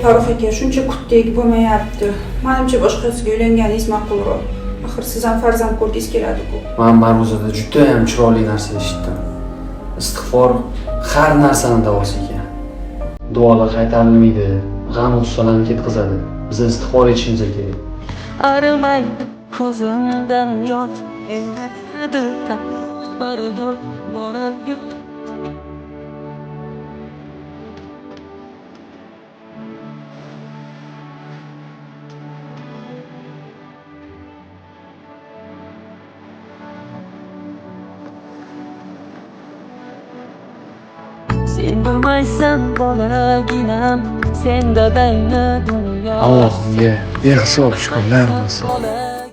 Farruh aka, shuncha kutdik, bo'lmayapti. Menimcha boshqasiga uylanganingiz ma'qulroq. Axir siz ham farzand ko'rgingiz keladi-ku. Men Maruzada juda ham chiroyli narsa eshitdim. Istig'for har narsani davosi ekan. Duolar qaytarilmaydi, g'am g'ussalarni ketkazadi. Biz istig'for etishimiz kerak. Armay ko'zimdan yosh endi baribir borib sen bilmaysan bolaginam, sen dadangni dunyo Allohga behisob shukrlar bo'lsin.